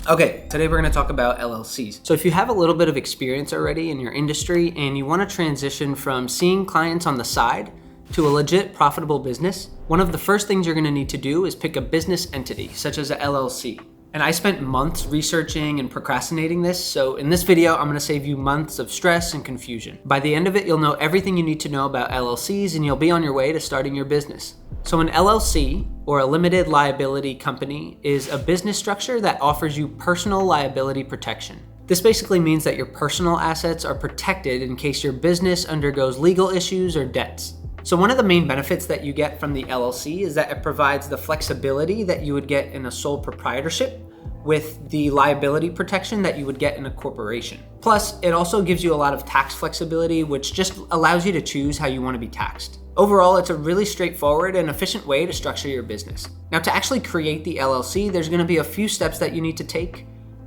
Okay, today we're going to talk about LLCs. So if you have a little bit of experience already in your industry and you want to transition from seeing clients on the side to a legit profitable business, one of the first things you're going to need to do is pick a business entity, such as a LLC. And I spent months researching and procrastinating this, so in this video, I'm going to save you months of stress and confusion. By the end of it, you'll know everything you need to know about LLCs and you'll be on your way to starting your business. So an LLC, or a limited liability company, is a business structure that offers you personal liability protection. This basically means that your personal assets are protected in case your business undergoes legal issues or debts. So one of the main benefits that you get from the LLC is that it provides the flexibility that you would get in a sole proprietorship with the liability protection that you would get in a corporation. Plus, it also gives you a lot of tax flexibility, which just allows you to choose how you want to be taxed. Overall, it's a really straightforward and efficient way to structure your business. Now, to actually create the LLC, there's going to be a few steps that you need to take.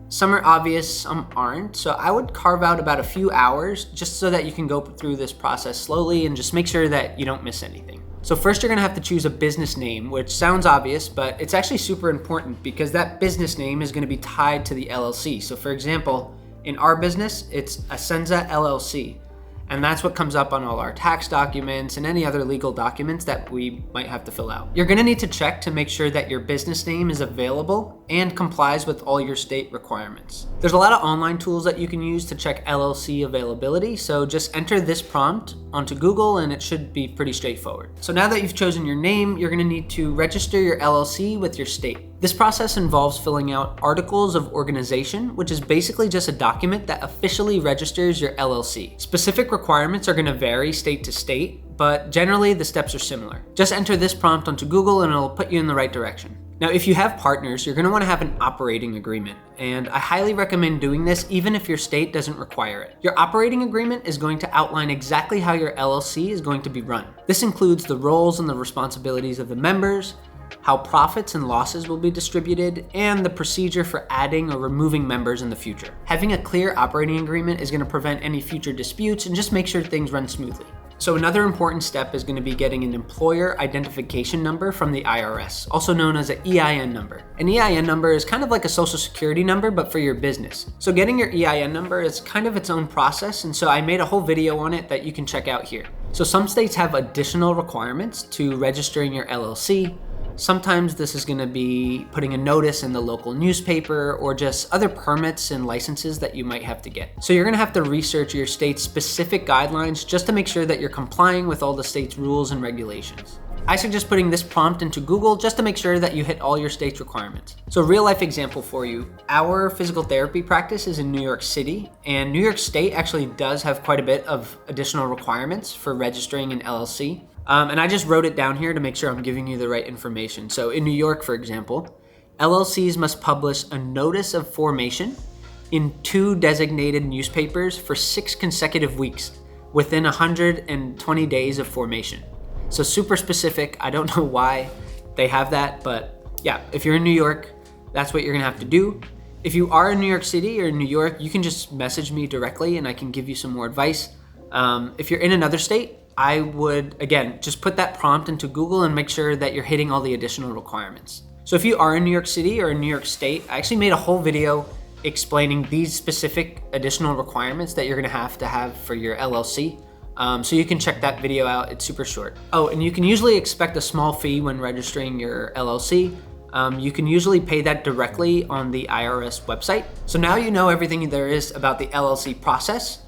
Some are obvious, some aren't. So I would carve out about a few hours just so that you can go through this process slowly and just make sure that you don't miss anything. So first you're gonna have to choose a business name, which sounds obvious, but it's actually super important because that business name is gonna be tied to the LLC. So for example, in our business, it's Ascenza LLC. And that's what comes up on all our tax documents and any other legal documents that we might have to fill out. You're gonna need to check to make sure that your business name is available and complies with all your state requirements. There's a lot of online tools that you can use to check LLC availability, so just enter this prompt onto Google and it should be pretty straightforward. So now that you've chosen your name, you're gonna need to register your LLC with your state. This process involves filling out articles of organization, which is basically just a document that officially registers your LLC. Specific requirements are going to vary state to state, but generally the steps are similar. Just enter this prompt onto Google and it'll put you in the right direction. Now, if you have partners, you're going to want to have an operating agreement, and I highly recommend doing this even if your state doesn't require it. Your operating agreement is going to outline exactly how your LLC is going to be run. This includes the roles and the responsibilities of the members, how profits and losses will be distributed, and the procedure for adding or removing members in the future. Having a clear operating agreement is going to prevent any future disputes and just make sure things run smoothly. So another important step is going to be getting an employer identification number from the IRS, also known as an EIN number. An EIN number is kind of like a social security number, but for your business. So getting your EIN number is kind of its own process, and so I made a whole video on it that you can check out here. So some states have additional requirements to registering your LLC. Sometimes this is going to be putting a notice in the local newspaper or just other permits and licenses that you might have to get. So you're going to have to research your state's specific guidelines just to make sure that you're complying with all the state's rules and regulations. I suggest putting this prompt into Google just to make sure that you hit all your state's requirements. So real life example for you, our physical therapy practice is in New York City, and New York State actually does have quite a bit of additional requirements for registering an LLC. And I just wrote it down here to make sure I'm giving you the right information. So in New York, for example, LLCs must publish a notice of formation in 2 designated newspapers for 6 consecutive weeks within 120 days of formation. So super specific. I don't know why they have that, but yeah, if you're in New York, that's what you're gonna have to do. If you are in New York City or in New York, you can just message me directly and I can give you some more advice. If you're in another state, I would, again, just put that prompt into Google and make sure that you're hitting all the additional requirements. So if you are in New York City or in New York State, I actually made a whole video explaining these specific additional requirements that you're gonna have to have for your LLC. So you can check that video out, it's super short. Oh, and you can usually expect a small fee when registering your LLC. You can usually pay that directly on the IRS website. So now you know everything there is about the LLC process.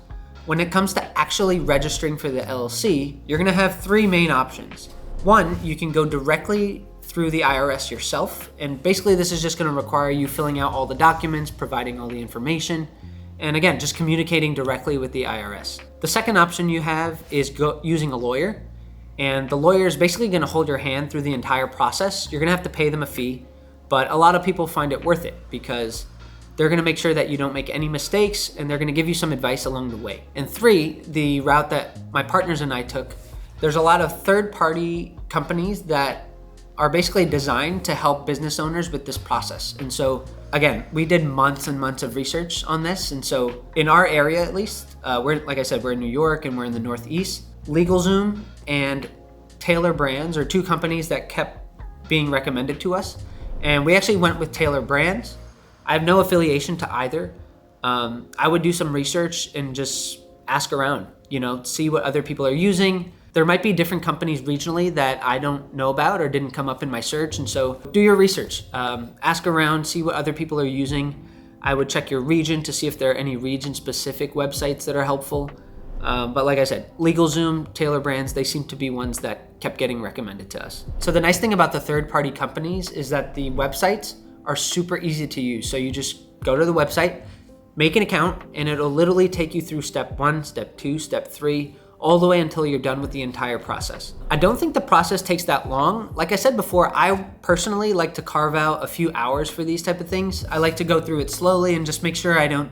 When it comes to actually registering for the LLC, you're gonna have 3 main options. One, you can go directly through the IRS yourself, and basically this is just gonna require you filling out all the documents, providing all the information, and again, just communicating directly with the IRS. The second option you have is using a lawyer, and the lawyer is basically gonna hold your hand through the entire process. You're gonna have to pay them a fee, but a lot of people find it worth it because they're gonna make sure that you don't make any mistakes, and they're gonna give you some advice along the way. And 3, the route that my partners and I took, there's a lot of third-party companies that are basically designed to help business owners with this process. And so, again, we did months and months of research on this. And so in our area, at least, like I said, we're in New York and we're in the Northeast. LegalZoom and Taylor Brands are 2 companies that kept being recommended to us. And we actually went with Taylor Brands. I have no affiliation to either. I would do some research and just ask around, see what other people are using. There might be different companies regionally that I don't know about or didn't come up in my search. And so do your research, ask around, see what other people are using. I would check your region to see if there are any region specific websites that are helpful. But like I said, LegalZoom, Tailor Brands, they seem to be ones that kept getting recommended to us. So the nice thing about the third-party companies is that the websites are super easy to use. So you just go to the website, make an account, and it'll literally take you through step 1, step 2, step 3, all the way until you're done with the entire process. I don't think the process takes that long. Like I said before, I personally like to carve out a few hours for these type of things. I like to go through it slowly and just make sure I don't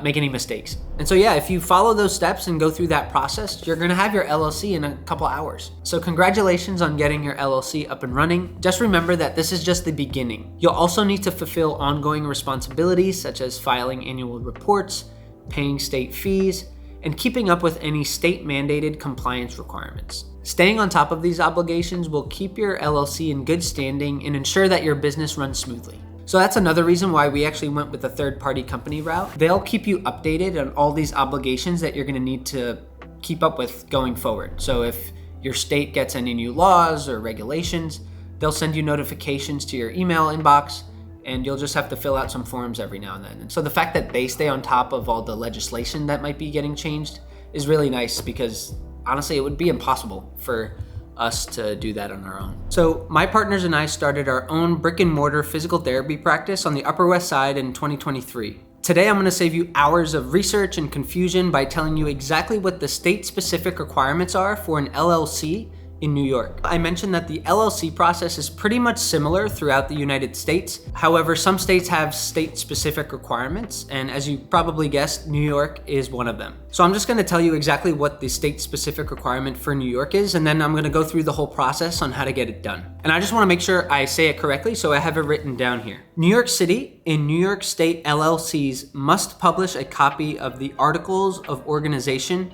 make any mistakes. And so yeah, if you follow those steps and go through that process, you're gonna have your LLC in a couple hours. So congratulations on getting your LLC up and running. Just remember that this is just the beginning. You'll also need to fulfill ongoing responsibilities such as filing annual reports, paying state fees, and keeping up with any state-mandated compliance requirements. Staying on top of these obligations will keep your LLC in good standing and ensure that your business runs smoothly. So that's another reason why we actually went with the third-party company route. They'll keep you updated on all these obligations that you're gonna need to keep up with going forward. So if your state gets any new laws or regulations, they'll send you notifications to your email inbox, and you'll just have to fill out some forms every now and then. And so the fact that they stay on top of all the legislation that might be getting changed is really nice, because honestly, it would be impossible for us to do that on our own. So my partners and I started our own brick and mortar physical therapy practice on the Upper West Side in 2023. Today, I'm gonna save you hours of research and confusion by telling you exactly what the state-specific requirements are for an LLC in New York. I mentioned that the LLC process is pretty much similar throughout the United States. However, some states have state-specific requirements, and as you probably guessed, New York is one of them. So I'm just gonna tell you exactly what the state-specific requirement for New York is, and then I'm gonna go through the whole process on how to get it done. And I just wanna make sure I say it correctly, so I have it written down here. New York City and New York State LLCs must publish a copy of the Articles of Organization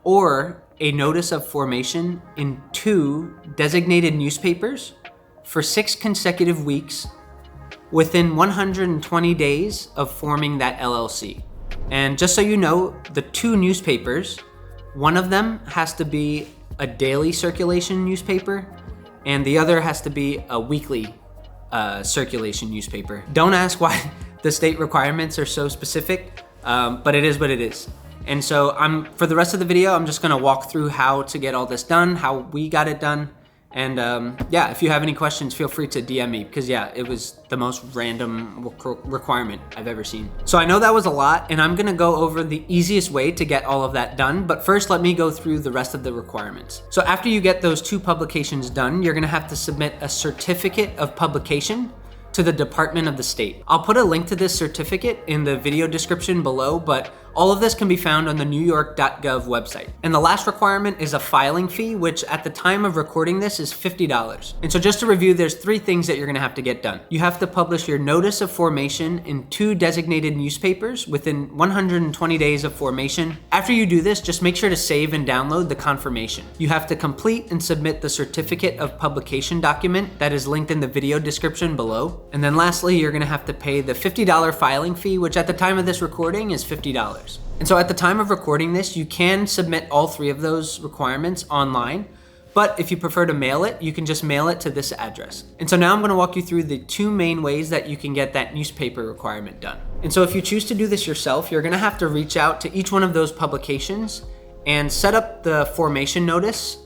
or a notice of formation in 2 designated newspapers for 6 consecutive weeks within 120 days of forming that LLC. And just so you know, the 2 newspapers, one of them has to be a daily circulation newspaper and the other has to be a weekly circulation newspaper. Don't ask why the state requirements are so specific, but it is what it is. And so for the rest of the video, I'm just gonna walk through how to get all this done, how we got it done. And yeah, if you have any questions, feel free to DM me, because yeah, it was the most random requirement I've ever seen. So I know that was a lot, and I'm gonna go over the easiest way to get all of that done, but first let me go through the rest of the requirements. So after you get those 2 publications done, you're gonna have to submit a certificate of publication to the Department of the State. I'll put a link to this certificate in the video description below, but all of this can be found on the newyork.gov website. And the last requirement is a filing fee, which at the time of recording this is $50. And so just to review, there's 3 things that you're gonna have to get done. You have to publish your notice of formation in 2 designated newspapers within 120 days of formation. After you do this, just make sure to save and download the confirmation. You have to complete and submit the certificate of publication document that is linked in the video description below. And then lastly, you're gonna have to pay the $50 filing fee, which at the time of this recording is $50. And so at the time of recording this, you can submit all 3 of those requirements online, but if you prefer to mail it, you can just mail it to this address. And so now I'm gonna walk you through the 2 main ways that you can get that newspaper requirement done. And so if you choose to do this yourself, you're gonna have to reach out to each one of those publications and set up the formation notice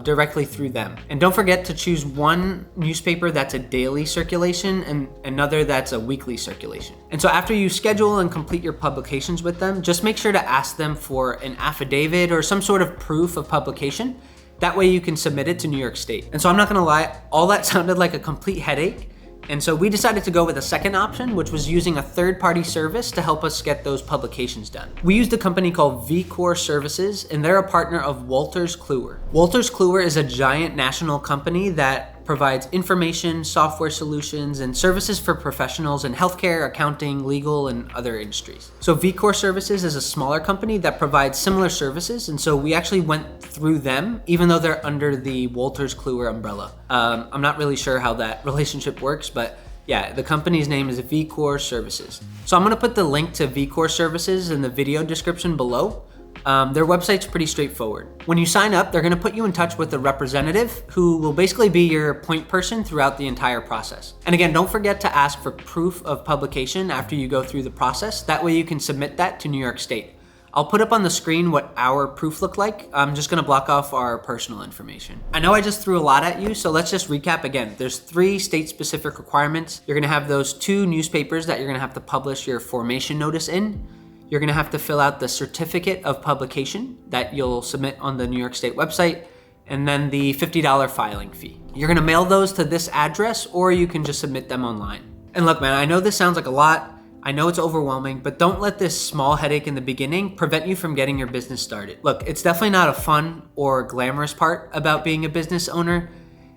directly through them. And don't forget to choose one newspaper that's a daily circulation and another that's a weekly circulation. And so after you schedule and complete your publications with them, just make sure to ask them for an affidavit or some sort of proof of publication. That way you can submit it to New York State. And so I'm not gonna lie, all that sounded like a complete headache. And so we decided to go with a second option, which was using a third-party service to help us get those publications done. We used a company called VCore Services, and they're a partner of Wolters Kluwer. Wolters Kluwer is a giant national company that provides information, software solutions, and services for professionals in healthcare, accounting, legal, and other industries. So VCore Services is a smaller company that provides similar services, and so we actually went through them, even though they're under the Wolters Kluwer umbrella. I'm not really sure how that relationship works, but Yeah, the company's name is VCore Services. So I'm gonna put the link to VCore Services in the video description below. Their website's pretty straightforward. When you sign up, they're gonna put you in touch with a representative who will basically be your point person throughout the entire process. And again, don't forget to ask for proof of publication after you go through the process. That way you can submit that to New York State. I'll put up on the screen what our proof look like. I'm just gonna block off our personal information. I know I just threw a lot at you, so let's just recap again. There's 3 state-specific requirements. You're gonna have those 2 newspapers that you're gonna have to publish your formation notice in. You're gonna have to fill out the certificate of publication that you'll submit on the New York State website, and then the $50 filing fee. You're gonna mail those to this address, or you can just submit them online. And look, man, I know this sounds like a lot. I know it's overwhelming, but don't let this small headache in the beginning prevent you from getting your business started. Look, it's definitely not a fun or glamorous part about being a business owner.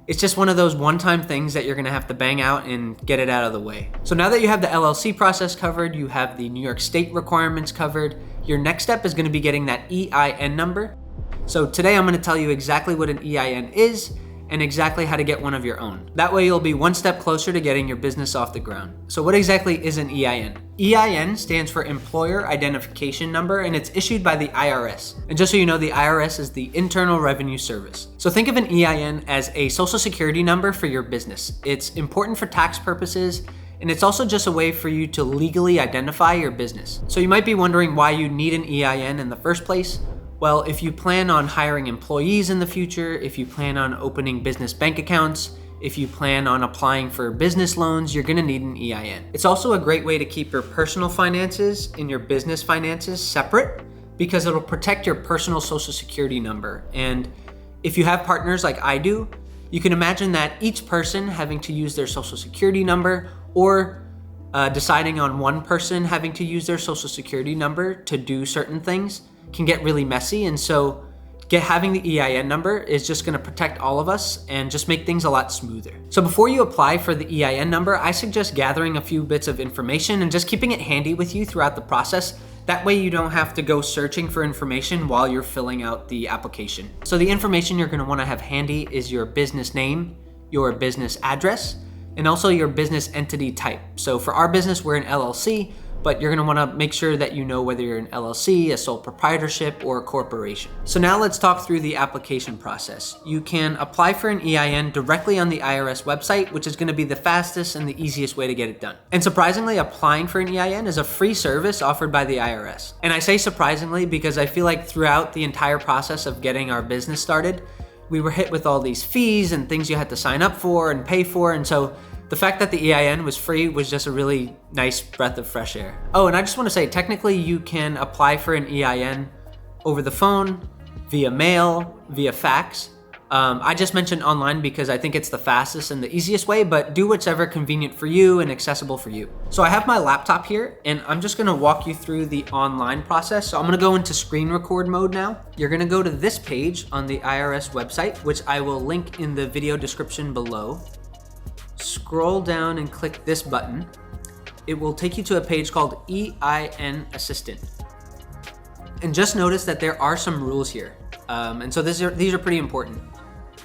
It's just one of those one-time things that you're gonna have to bang out and get it out of the way. So now that you have the LLC process covered, you have the New York State requirements covered, your next step is gonna be getting that EIN number. So today I'm gonna tell you exactly what an EIN is and exactly how to get one of your own. That way you'll be one step closer to getting your business off the ground. So what exactly is an EIN? EIN stands for Employer Identification Number, and it's issued by the IRS. And just so you know, the IRS is the Internal Revenue Service. So think of an EIN as a social security number for your business. It's important for tax purposes, and it's also just a way for you to legally identify your business. So you might be wondering why you need an EIN in the first place. Well, if you plan on hiring employees in the future, if you plan on opening business bank accounts, if you plan on applying for business loans, you're gonna need an EIN. It's also a great way to keep your personal finances and your business finances separate because it'll protect your personal social security number. And if you have partners like I do, you can imagine that each person having to use their social security number or deciding on one person having to use their social security number to do certain things can get really messy. And so having the EIN number is just gonna protect all of us and just make things a lot smoother. So before you apply for the EIN number, I suggest gathering a few bits of information and just keeping it handy with you throughout the process. That way you don't have to go searching for information while you're filling out the application. So the information you're gonna wanna have handy is your business name, your business address, and also your business entity type. So for our business, we're an LLC, but you're gonna wanna make sure that you know whether you're an LLC, a sole proprietorship, or a corporation. So now let's talk through the application process. You can apply for an EIN directly on the IRS website, which is gonna be the fastest and the easiest way to get it done. And surprisingly, applying for an EIN is a free service offered by the IRS. And I say surprisingly because I feel like throughout the entire process of getting our business started, we were hit with all these fees and things you had to sign up for and pay for, and so the fact that the EIN was free was just a really nice breath of fresh air. Oh, and I just want to say, technically you can apply for an EIN over the phone, via mail, via fax. I just mentioned online because I think it's the fastest and the easiest way, but do whatever convenient for you and accessible for you. So I have my laptop here and I'm just gonna walk you through the online process. So I'm gonna go into screen record mode now. You're gonna go to this page on the IRS website, which I will link in the video description below. Scroll down and click this button. It will take you to a page called EIN Assistant. And just notice that there are some rules here. And so these are pretty important.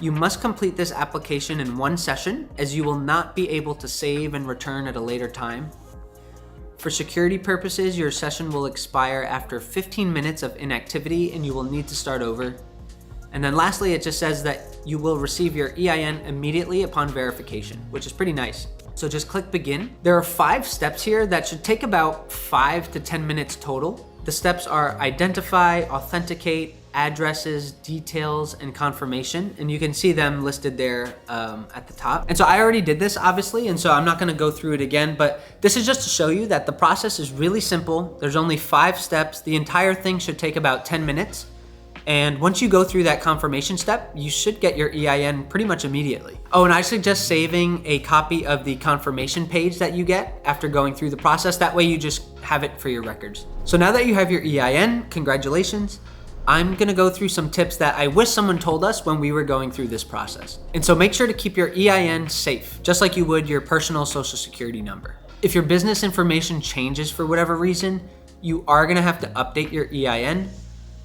You must complete this application in one session, as you will not be able to save and return at a later time. For security purposes, your session will expire after 15 minutes of inactivity and you will need to start over. And then lastly, it just says that you will receive your EIN immediately upon verification, which is pretty nice. So just click begin. There are 5 steps here that should take about 5 to 10 minutes total. The steps are identify, authenticate, addresses, details, and confirmation. And you can see them listed there at the top. And so I already did this, obviously, and so I'm not gonna go through it again, but this is just to show you that the process is really simple. There's only 5 steps. The entire thing should take about 10 minutes. And once you go through that confirmation step, you should get your EIN pretty much immediately. Oh, and I suggest saving a copy of the confirmation page that you get after going through the process. That way you just have it for your records. So now that you have your EIN, congratulations. I'm gonna go through some tips that I wish someone told us when we were going through this process. And so make sure to keep your EIN safe, just like you would your personal social security number. If your business information changes for whatever reason, you are gonna have to update your EIN.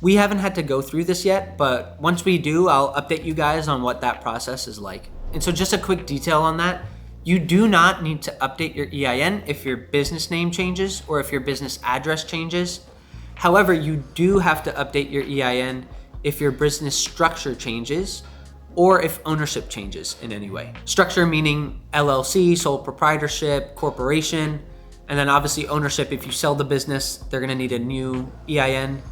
We haven't had to go through this yet, but once we do, I'll update you guys on what that process is like. And so just a quick detail on that. You do not need to update your EIN if your business name changes or if your business address changes. However, you do have to update your EIN if your business structure changes or if ownership changes in any way. Structure meaning LLC, sole proprietorship, corporation, and then obviously ownership. If you sell the business, they're gonna need a new EIN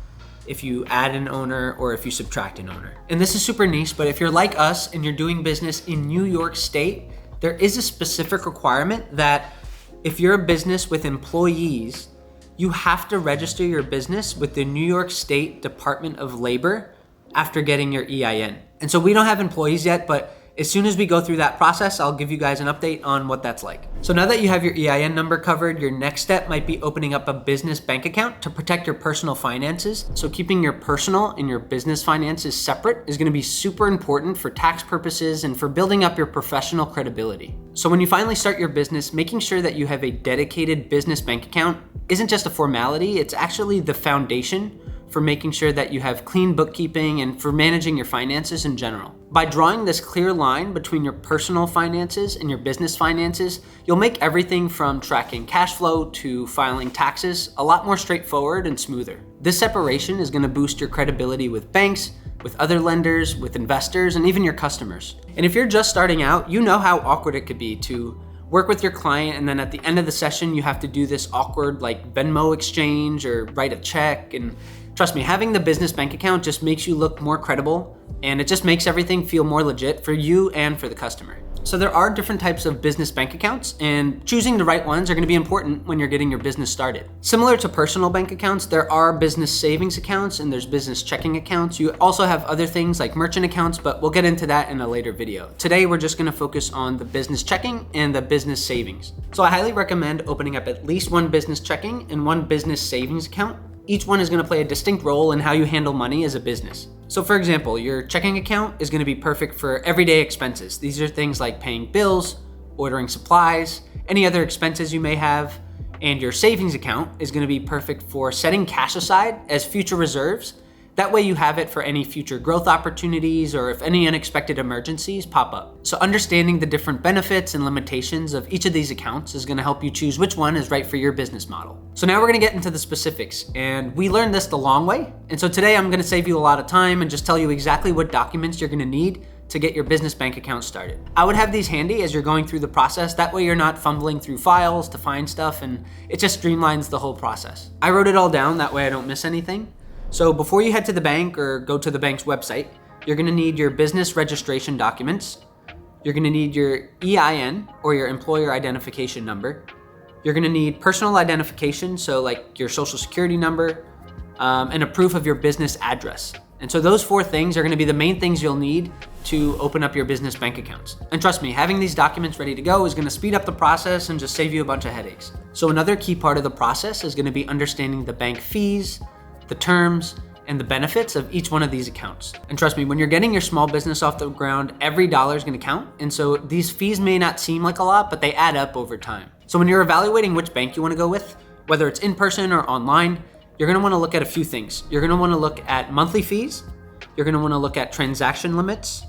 if you add an owner or if you subtract an owner. And this is super niche, but if you're like us and you're doing business in New York State, there is a specific requirement that if you're a business with employees, you have to register your business with the New York State Department of Labor after getting your EIN. And so we don't have employees yet, but as soon as we go through that process, I'll give you guys an update on what that's like. So now that you have your EIN number covered, your next step might be opening up a business bank account to protect your personal finances. So keeping your personal and your business finances separate is gonna be super important for tax purposes and for building up your professional credibility. So when you finally start your business, making sure that you have a dedicated business bank account isn't just a formality, it's actually the foundation for making sure that you have clean bookkeeping and for managing your finances in general. By drawing this clear line between your personal finances and your business finances, you'll make everything from tracking cash flow to filing taxes a lot more straightforward and smoother. This separation is gonna boost your credibility with banks, with other lenders, with investors, and even your customers. And if you're just starting out, you know how awkward it could be to work with your client and then at the end of the session, you have to do this awkward like Venmo exchange or write a check. And trust me, having the business bank account just makes you look more credible and it just makes everything feel more legit for you and for the customer. So there are different types of business bank accounts and choosing the right ones are gonna be important when you're getting your business started. Similar to personal bank accounts, there are business savings accounts and there's business checking accounts. You also have other things like merchant accounts, but we'll get into that in a later video. Today, we're just gonna focus on the business checking and the business savings. So I highly recommend opening up at least one business checking and one business savings account. Each one is gonna play a distinct role in how you handle money as a business. So for example, your checking account is gonna be perfect for everyday expenses. These are things like paying bills, ordering supplies, any other expenses you may have. And your savings account is gonna be perfect for setting cash aside as future reserves. That way you have it for any future growth opportunities or if any unexpected emergencies pop up. So understanding the different benefits and limitations of each of these accounts is gonna help you choose which one is right for your business model. So now we're gonna get into the specifics, and we learned this the long way. And so today I'm gonna save you a lot of time and just tell you exactly what documents you're gonna need to get your business bank account started. I would have these handy as you're going through the process. That way you're not fumbling through files to find stuff and it just streamlines the whole process. I wrote it all down, that way I don't miss anything. So before you head to the bank or go to the bank's website, you're gonna need your business registration documents. You're gonna need your EIN or your employer identification number. You're gonna need personal identification, so like your social security number, and a proof of your business address. And so those four things are gonna be the main things you'll need to open up your business bank accounts. And trust me, having these documents ready to go is gonna speed up the process and just save you a bunch of headaches. So another key part of the process is gonna be understanding the bank fees, the terms, and the benefits of each one of these accounts. And trust me, when you're getting your small business off the ground, every dollar is gonna count. And so these fees may not seem like a lot, but they add up over time. So when you're evaluating which bank you wanna go with, whether it's in person or online, you're gonna wanna look at a few things. You're gonna wanna look at monthly fees, you're gonna wanna look at transaction limits,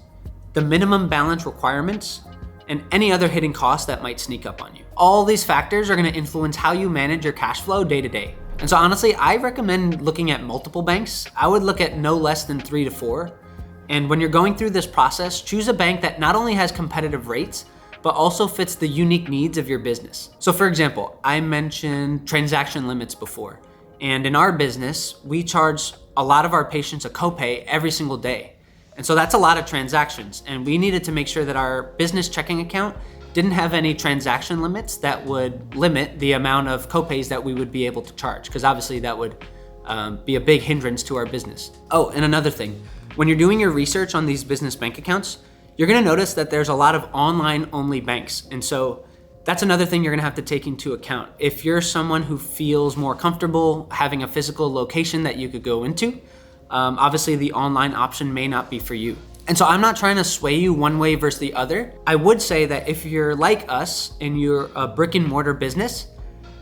the minimum balance requirements, and any other hidden costs that might sneak up on you. All these factors are gonna influence how you manage your cash flow day to day. And so honestly, I recommend looking at multiple banks. I would look at no less than 3 to 4. And when you're going through this process, choose a bank that not only has competitive rates, but also fits the unique needs of your business. So for example, I mentioned transaction limits before. And in our business, we charge a lot of our patients a copay every single day. And so that's a lot of transactions. And we needed to make sure that our business checking account didn't have any transaction limits that would limit the amount of copays that we would be able to charge, because obviously that would be a big hindrance to our business. Oh, and another thing, when you're doing your research on these business bank accounts, you're gonna notice that there's a lot of online only banks. And so that's another thing you're gonna have to take into account. If you're someone who feels more comfortable having a physical location that you could go into, obviously the online option may not be for you. And so I'm not trying to sway you one way versus the other. I would say that if you're like us and you're a brick and mortar business,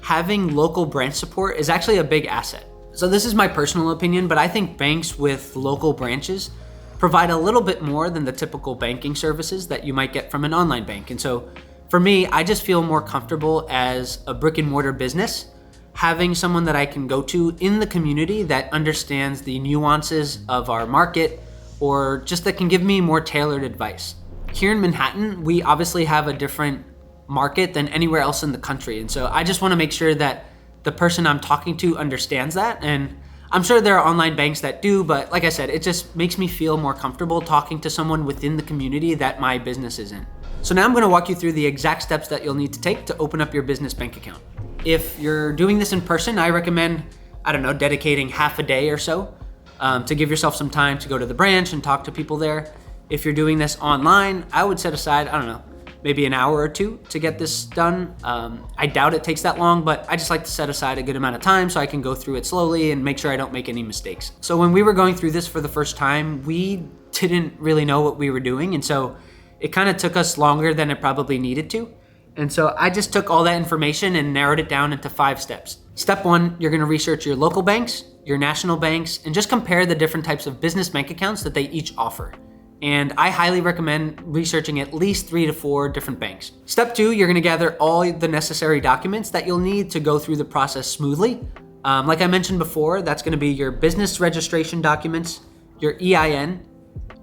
having local branch support is actually a big asset. So this is my personal opinion, but I think banks with local branches provide a little bit more than the typical banking services that you might get from an online bank. And so For me, I just feel more comfortable as a brick and mortar business, having someone that I can go to in the community that understands the nuances of our market, or just that can give me more tailored advice. Here in Manhattan, we obviously have a different market than anywhere else in the country. And so I just want to make sure that the person I'm talking to understands that. And I'm sure there are online banks that do, but like I said, it just makes me feel more comfortable talking to someone within the community that my business is in. So now I'm going to walk you through the exact steps that you'll need to take to open up your business bank account. If you're doing this in person, I recommend, dedicating half a day or so to give yourself some time to go to the branch and talk to people there. If you're doing this online, I would set aside, maybe an hour or two to get this done. I doubt it takes that long, but I just like to set aside a good amount of time so I can go through it slowly and make sure I don't make any mistakes. So when we were going through this for the first time, we didn't really know what we were doing. And so it kind of took us longer than it probably needed to. And so I just took all that information and narrowed it down into 5 steps. Step 1, you're gonna research your local banks, your national banks, and just compare the different types of business bank accounts that they each offer. And I highly recommend researching at least 3 to 4 different banks. Step 2, you're gonna gather all the necessary documents that you'll need to go through the process smoothly. Like I mentioned before, that's gonna be your business registration documents, your EIN,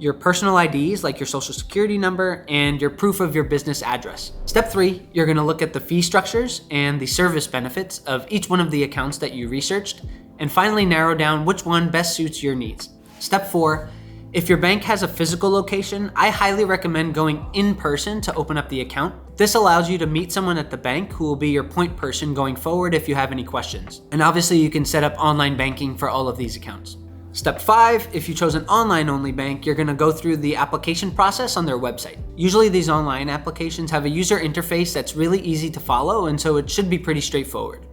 your personal IDs like your social security number, and your proof of your business address. Step 3, you're gonna look at the fee structures and the service benefits of each one of the accounts that you researched, and finally narrow down which one best suits your needs. Step 4, if your bank has a physical location, I highly recommend going in person to open up the account. This allows you to meet someone at the bank who will be your point person going forward if you have any questions. And obviously you can set up online banking for all of these accounts. Step 5, if you chose an online-only bank, you're gonna go through the application process on their website. Usually these online applications have a user interface that's really easy to follow, and so it should be pretty straightforward.